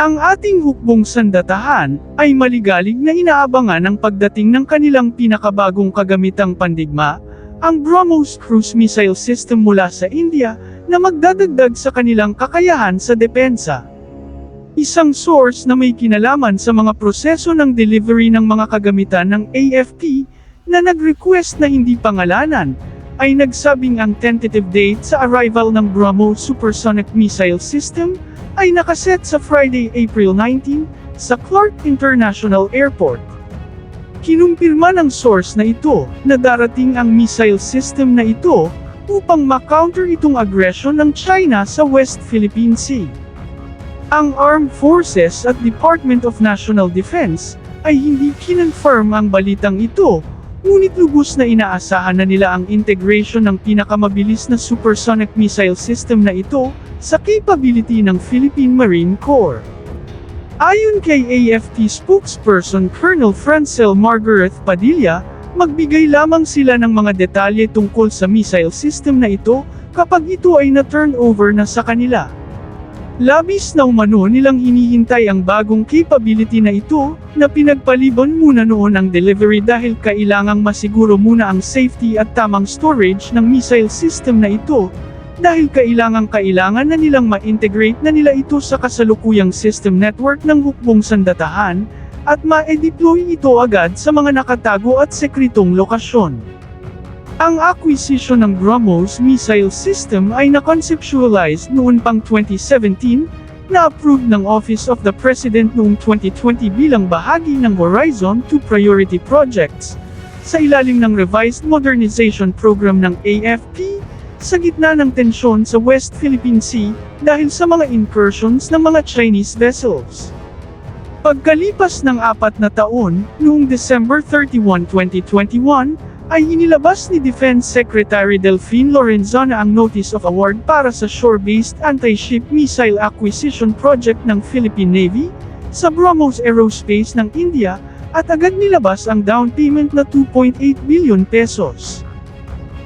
Ang ating hukbong sandatahan ay maligalig na inaabangan ang pagdating ng kanilang pinakabagong kagamitang pandigma, ang BrahMos cruise missile system mula sa India, na magdadagdag sa kanilang kakayahan sa depensa. Isang source na may kinalaman sa mga proseso ng delivery ng mga kagamitan ng AFP, na nag-request na hindi pangalanan, ay nagsabing ang tentative date sa arrival ng BrahMos supersonic missile system ay nakaset sa Friday, April 19, sa Clark International Airport. Kinumpirma ng source na ito, na darating ang missile system na ito, upang ma-counter itong aggression ng China sa West Philippine Sea. Ang Armed Forces at Department of National Defense, ay hindi kinonfirm ang balitang ito, ngunit lubos na inaasahan na nila ang integration ng pinakamabilis na supersonic missile system na ito, sa capability ng Philippine Marine Corps. Ayon kay AFP spokesperson Colonel Francel Margaret Padilla, magbigay lamang sila ng mga detalye tungkol sa missile system na ito, kapag ito ay na-turn over na sa kanila. Labis na umano nilang hinihintay ang bagong capability na ito, na pinagpaliban muna noon ang delivery dahil kailangang masiguro muna ang safety at tamang storage ng missile system na ito, dahil kailangan na nilang ma-integrate na nila ito sa kasalukuyang system network ng hukbong sandatahan, at ma-deploy ito agad sa mga nakatago at sekretong lokasyon. Ang acquisition ng BrahMos missile system ay na-conceptualize noon pang 2017, na-approved ng Office of the President noong 2020 bilang bahagi ng Horizon 2 Priority Projects, sa ilalim ng Revised Modernization Program ng AFP, sa gitna ng tensyon sa West Philippine Sea, dahil sa mga incursions ng mga Chinese vessels. Pagkalipas ng 4 na taon, noong December 31, 2021, ay inilabas ni Defense Secretary Delfin Lorenzana ang Notice of Award para sa shore-based anti-ship missile acquisition project ng Philippine Navy, sa BrahMos Aerospace ng India, at agad nilabas ang down payment na 2.8 billion pesos.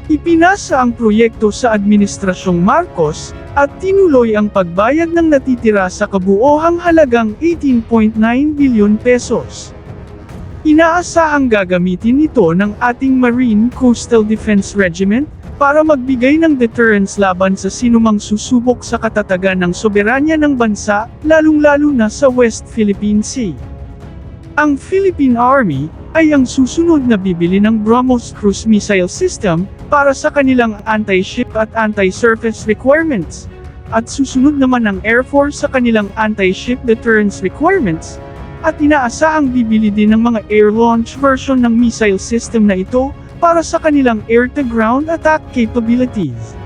Ipinasa ang proyekto sa Administrasyong Marcos, at tinuloy ang pagbayad ng natitira sa kabuohang halagang 18.9 billion pesos. Inaasahang gagamitin ito ng ating Marine Coastal Defense Regiment, para magbigay ng deterrence laban sa sinumang susubok sa katatagan ng soberanya ng bansa, lalong-lalo na sa West Philippine Sea. Ang Philippine Army, ay ang susunod na bibili ng BrahMos cruise missile system, para sa kanilang anti-ship at anti-surface requirements, at susunod naman ang Air Force sa kanilang anti-ship deterrence requirements, at inaasahang bibili din ng mga air-launch version ng missile system na ito, para sa kanilang air-to-ground attack capabilities.